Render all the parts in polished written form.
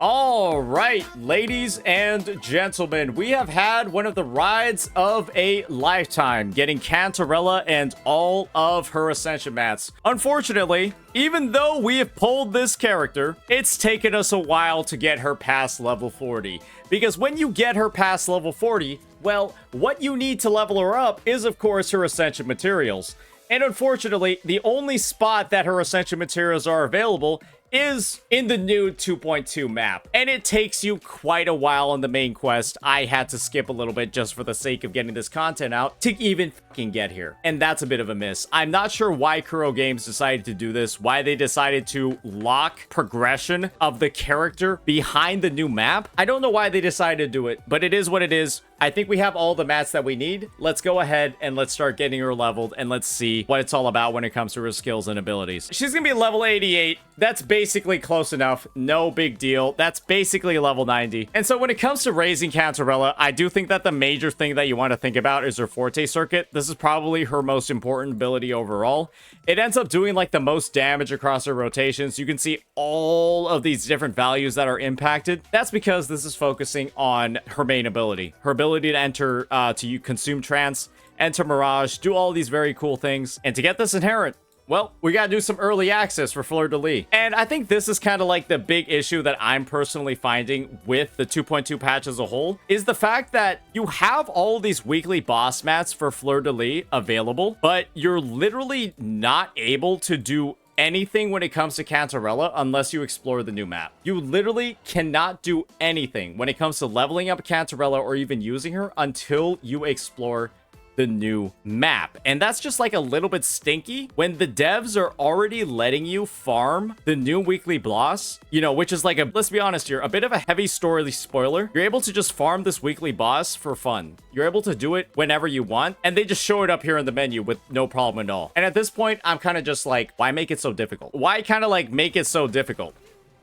All right, ladies and gentlemen, we have had one of the rides of a lifetime, getting Cantarella and all of her ascension mats. Unfortunately, even though we have pulled this character, it's taken us a while to get her past level 40. Because when you get her past level 40, well, what you need to level her up is, of course, her ascension materials. And unfortunately, the only spot that her ascension materials are available is in the new 2.2 map, and it takes you quite a while on the main quest. I had to skip a little bit just for the sake of getting this content out to even fucking get here, and that's a bit of a miss. I'm not sure why Kuro Games decided to do this, why they decided to lock progression of the character behind the new map. I don't know why they decided to do it, but it is what it is. I think we have all the mats that we need. Let's go ahead and let's start getting her leveled, and let's see what it's all about when it comes to her skills and abilities. She's gonna be level 88. That's basically close enough. No big deal. That's basically level 90. And so when it comes to raising Cantarella, I do think that the major thing that you want to think about is her Forte circuit. This is probably her most important ability overall. It ends up doing like the most damage across her rotations. You can see all of these different values that are impacted. That's because this is focusing on her main ability. Her ability to enter, to consume trance, enter mirage, do all these very cool things. And to get this inherent, well, we gotta do some early access for Fleur de Lis. And I think this is kind of like the big issue that I'm personally finding with the 2.2 patch as a whole, is the fact that you have all these weekly boss mats for Fleur de Lis available, but you're literally not able to do anything when it comes to Cantarella unless you explore the new map. You literally cannot do anything when it comes to leveling up Cantarella or even using her until you explore the new map. And that's just like a little bit stinky when the devs are already letting you farm the new weekly boss, you know, which is like a, let's be honest here, a bit of a heavy story spoiler. You're able to just farm this weekly boss for fun. You're able to do it whenever you want, and they just show it up here in the menu with no problem at all. And at this point, I'm kind of just like, why make it so difficult? Why kind of like make it so difficult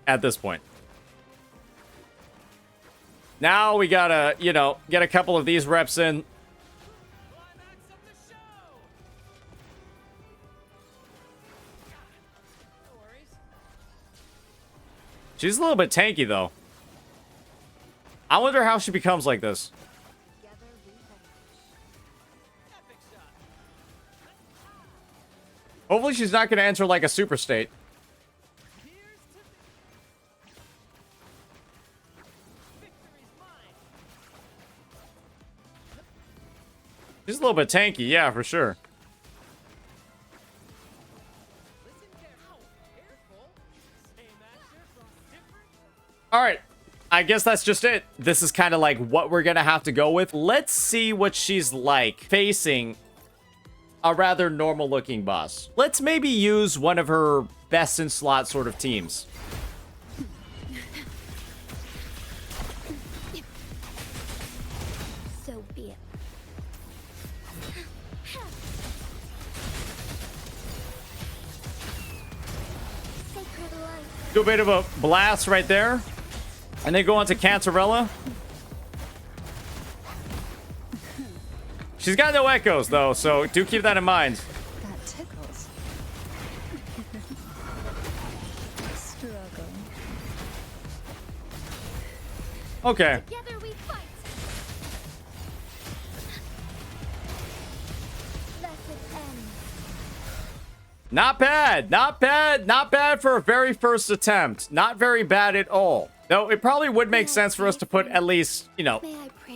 at this point? Now we gotta, you know, get a couple of these reps in. She's a little bit tanky, though. I wonder how she becomes like this. Hopefully she's not going to enter like a super state. She's a little bit tanky, yeah, for sure. All right, I guess that's just it. This is kind of like what we're gonna have to go with. Let's see what she's like facing a rather normal looking boss. Let's maybe use one of her best in slot sort of teams. So be it. Do a bit of a blast right there. And then go on to Cantarella. She's got no echoes, though, so do keep that in mind. That tickles. Struggle. Okay. Together we fight. Let it end. Not bad. Not bad. Not bad for a very first attempt. Not very bad at all. Though it probably would make sense for us to put at least, you know,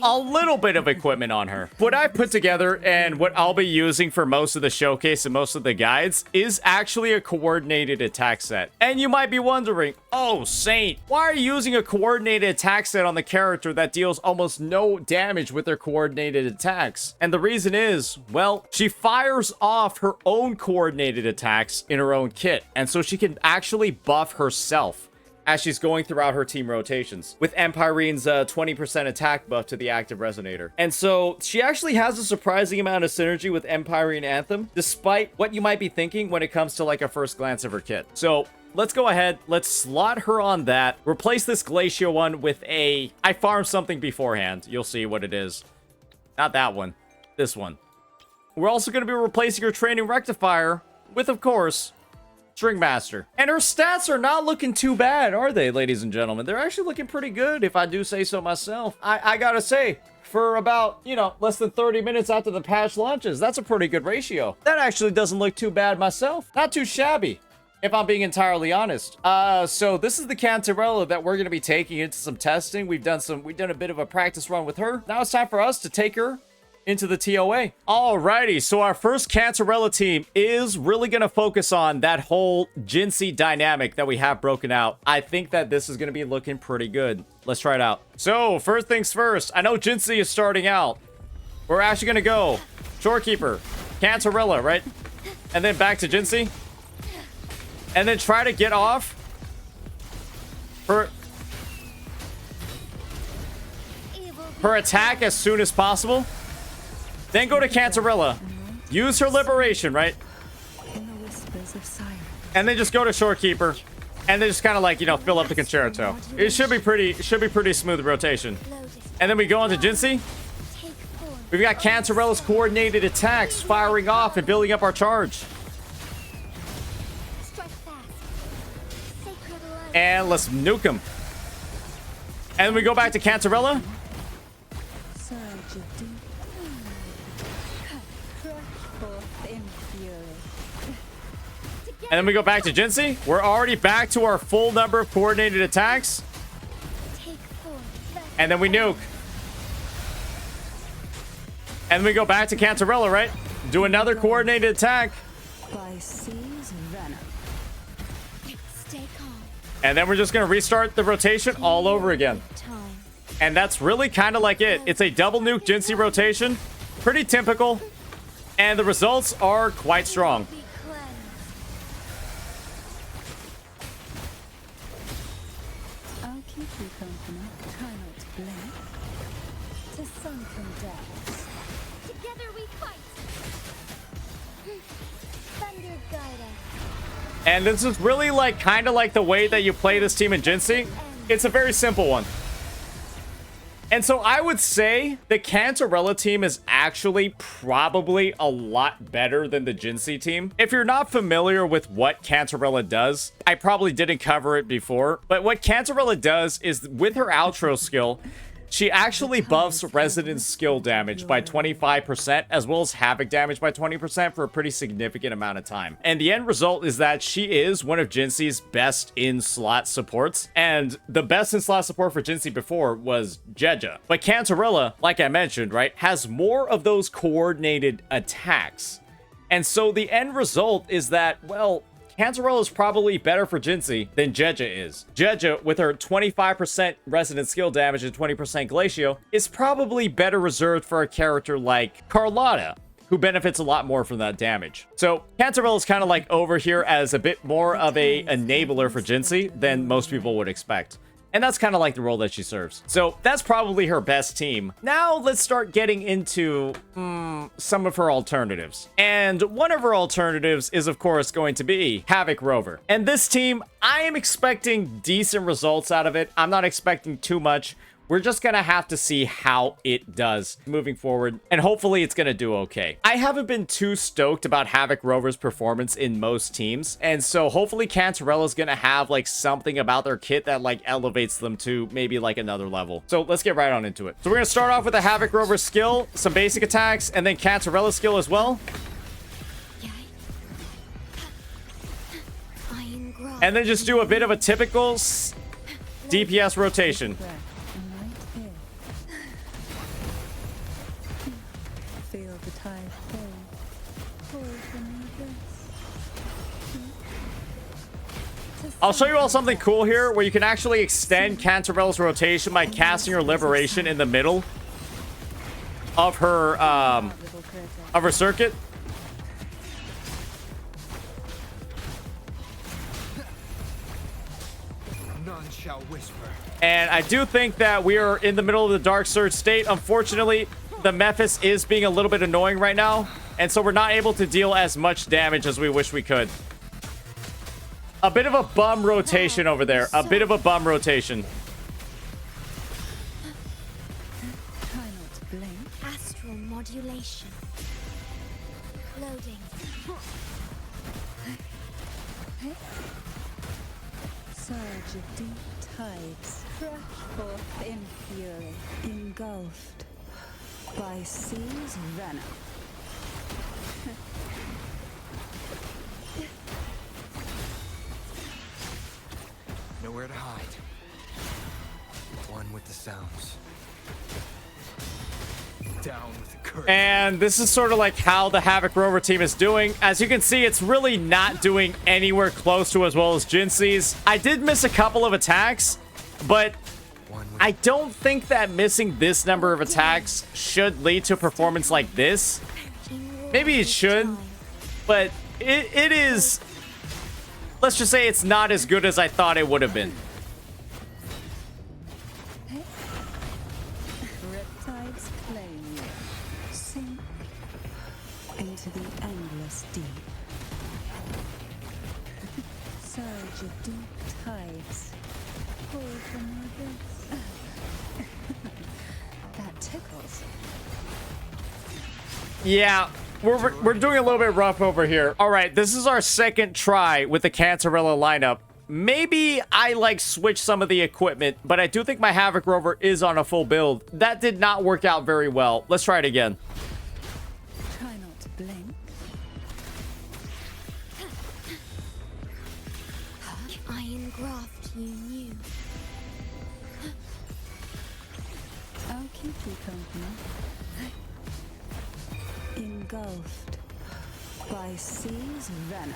a little bit of equipment on her. What I put together and what I'll be using for most of the showcase and most of the guides is actually a coordinated attack set. And you might be wondering, oh, Saint, why are you using a coordinated attack set on the character that deals almost no damage with their coordinated attacks? And the reason is, well, she fires off her own coordinated attacks in her own kit. And so she can actually buff herself as she's going throughout her team rotations, with Empyrene's 20% attack buff to the active resonator. And so she actually has a surprising amount of synergy with Empyrene Anthem, despite what you might be thinking when it comes to like a first glance of her kit. So let's go ahead, let's slot her on that, replace this Glacial one with a, I farmed something beforehand, you'll see what it is. Not that one, this one. We're also going to be replacing her Training Rectifier with, of course, String Master. And her stats are not looking too bad, are they, ladies and gentlemen? They're actually looking pretty good, if I do say so myself. I gotta say, for about, you know, less than 30 minutes after the patch launches, that's a pretty good ratio. That actually doesn't look too bad myself. Not too shabby, if I'm being entirely honest. So this is the Cantarella that we're gonna be taking into some testing. We've done a bit of a practice run with her. Now it's time for us to take her into the TOA. Alrighty, so our first Cantarella team is really gonna focus on that whole Jinhsi dynamic that we have broken out. I think that this is gonna be looking pretty good. Let's try it out. So first things first, I know Jinhsi is starting out. We're actually gonna go Shorekeeper, Cantarella, right? And then back to Jinhsi. And then try to get off her attack as soon as possible. Then go to Canterella. Use her liberation, right? And then just go to Shorekeeper. And then just kind of like, you know, fill up the concerto. It should be pretty smooth rotation. And then we go into Jinhsi. We've got Cantarella's coordinated attacks firing off and building up our charge. And let's nuke him. And then we go back to Cantarella. And then we go back to Jinhsi. We're already back to our full number of coordinated attacks. And then we nuke. And then we go back to Cantarella, right? Do another coordinated attack. And then we're just going to restart the rotation all over again. And that's really kind of like it. It's a double nuke Jinhsi rotation. Pretty typical. And the results are quite strong. And this is really like kind of like the way that you play this team in Jinhsi. It's a very simple one. And so I would say the Cantarella team is actually probably a lot better than the Jinhsi team. If you're not familiar with what Cantarella does, I probably didn't cover it before, but what Cantarella does is with her outro skill, she actually buffs resident skill damage by 25%, as well as havoc damage by 20% for a pretty significant amount of time. And the end result is that she is one of Jinhsi's best in-slot supports. And the best in-slot support for Jinhsi before was Jeja. But Cantarella, like I mentioned, right, has more of those coordinated attacks. And so the end result is that, well, Cantarella is probably better for Jinhsi than Jeja is. Jeja, with her 25% resident skill damage and 20% Glacio, is probably better reserved for a character like Carlotta, who benefits a lot more from that damage. So Cantarella is kind of like over here as a bit more of a enabler for Jinhsi than most people would expect. And that's kind of like the role that she serves. So that's probably her best team. Now let's start getting into some of her alternatives. And one of her alternatives is, of course, going to be H-Rover. And this team, I am expecting decent results out of it. I'm not expecting too much. We're just gonna have to see how it does moving forward, and hopefully it's gonna do okay. I haven't been too stoked about H-Rover's performance in most teams, and so hopefully Cantarella's gonna have like something about their kit that like elevates them to maybe like another level. So let's get right on into it. So we're gonna start off with a H-Rover skill, some basic attacks, and then Cantarella's skill as well. And then just do a bit of a typical DPS rotation. I'll show you all something cool here where you can actually extend Cantarella's rotation by casting her liberation in the middle of her circuit. None shall whisper. And I do think that we are in the middle of the Dark Surge state. Unfortunately, the Mephis is being a little bit annoying right now, and so we're not able to deal as much damage as we wish we could. A bit of a bum rotation over there. A bit of a bum rotation. Astral modulation. Loading. Surge of deep tides, rush forth in fury, engulfed by sea's venom. Nowhere to hide. One with the sounds. Down with the current. And this is sort of like how the Havoc Rover team is doing. As you can see, it's really not doing anywhere close to as well as Jinhsi's. I did miss a couple of attacks, but I don't think that missing this number of attacks should lead to a performance like this. Maybe it should, but it is... Let's just say it's not as good as I thought it would have been. Riptides claim you. Sink into the endless deep. Surge of deep tides. Pull from the abyss. That tickles. Yeah, we're doing a little bit rough over here. All right, this is our second try with the Cantarella lineup. Maybe I like switch some of the equipment, but I do think my Havoc Rover is on a full build. That did not work out very well. Let's try it again. Try not to blink. Iron graft you knew. I'll keep you company. Engulfed by sea's venom.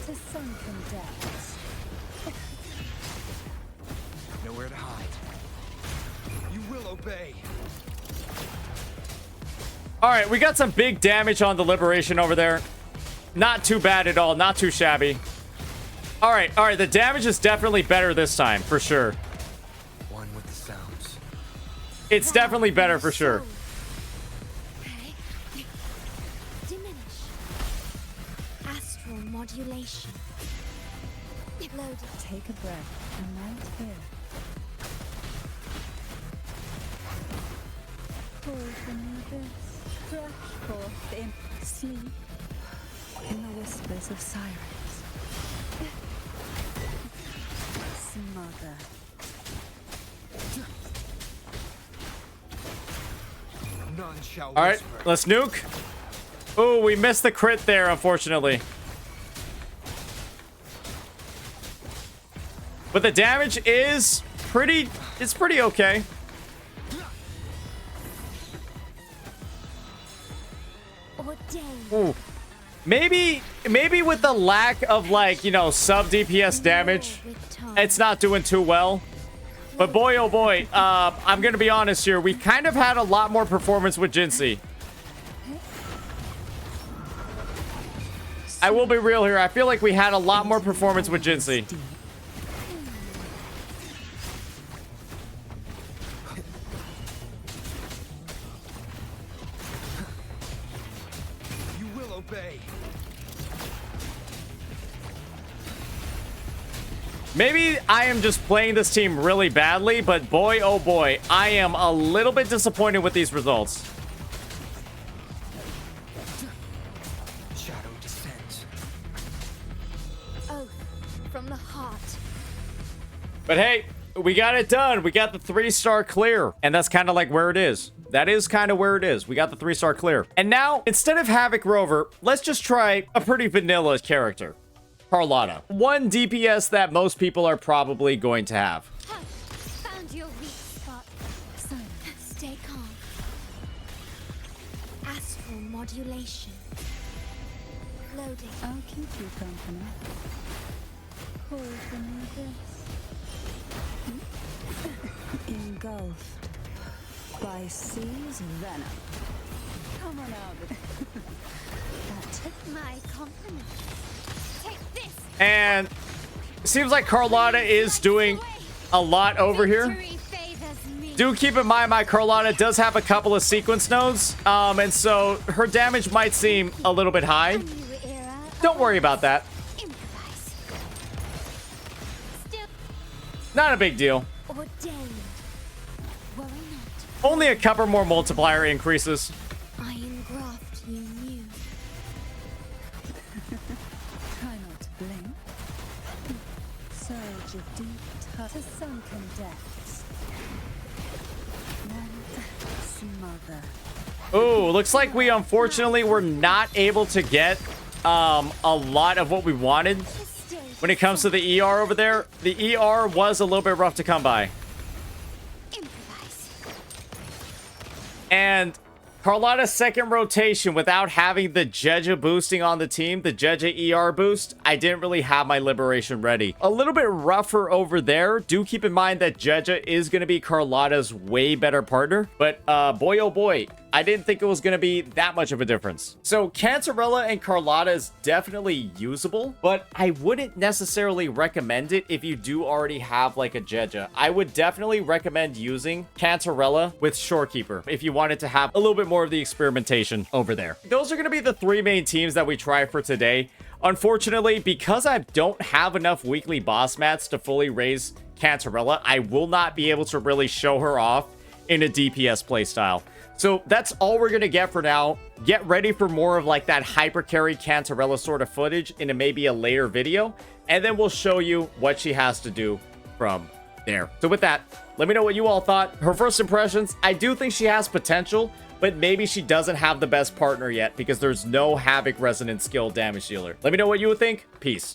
To sunken depths. Nowhere to hide. You will obey. All right, we got some big damage on the Liberation over there. Not too bad at all. Not too shabby. All right. The damage is definitely better this time, for sure. One with the sounds. It's definitely better for sure. Okay. Diminish. Astral modulation. Loaded. Take a breath and mount here. Pull from the abyss. Crush forth in sleep. In the whispers of sirens. Smother. None shall All right, whisper. let's nuke. Oh, we missed the crit there, unfortunately. But the damage is pretty... It's pretty okay. Ordained. Ooh. Maybe with the lack of, like, you know, sub DPS damage, it's not doing too well. But boy, oh boy, I'm gonna be honest here. We kind of had a lot more performance with Jinhsi. I will be real here. I feel like we had a lot more performance with Jinhsi. You will obey. Maybe I am just playing this team really badly, but boy, oh boy, I am a little bit disappointed with these results. Shadow descends. Oath from the heart. But hey, we got it done. We got the 3-star clear. And that's kind of like where it is. That is kind of where it is. We got the 3-star clear. And now, instead of Havoc Rover, let's just try a pretty vanilla character. Carlotta. One DPS that most people are probably going to have. Found your weak spot. Stay calm. Astral modulation. Loading. I'll keep you company. Pull from the abyss. Engulfed by sea's venom. Come on out. That took My compliment. Take this. And it seems like Carlotta is doing a lot over here. Victory favors me. Do keep in mind my Carlotta does have a couple of sequence nodes. And so her damage might seem a little bit high. New era. Don't worry about that. Improvise. Still Not a big deal. ordained. Worry not. Only a couple more multiplier increases. Iron graft you knew. a deep touch to sunken depths. And smother. Oh, looks like we unfortunately were not able to get a lot of what we wanted when it comes to the ER over there. The ER was a little bit rough to come by. Improvise. And Carlotta's second rotation without having the Jeja boosting on the team, the Jeja ER boost, I didn't really have my liberation ready. A little bit rougher over there. Do keep in mind that Jeja is going to be Carlotta's way better partner. But boy, oh boy, I didn't think it was going to be that much of a difference. So Cantarella and Carlotta is definitely usable, but I wouldn't necessarily recommend it if you do already have like a Jeja. I would definitely recommend using Cantarella with Shorekeeper if you wanted to have a little bit more of the experimentation over there. Those are going to be the three main teams that we try for today. Unfortunately, because I don't have enough weekly boss mats to fully raise Cantarella, I will not be able to really show her off in a DPS playstyle. So that's all we're going to get for now. Get ready for more of like that hyper carry Cantarella sort of footage in maybe a later video. And then we'll show you what she has to do from there. So with that, let me know what you all thought. Her first impressions, I do think she has potential, but maybe she doesn't have the best partner yet because there's no Havoc Resonant skill damage dealer. Let me know what you would think. Peace.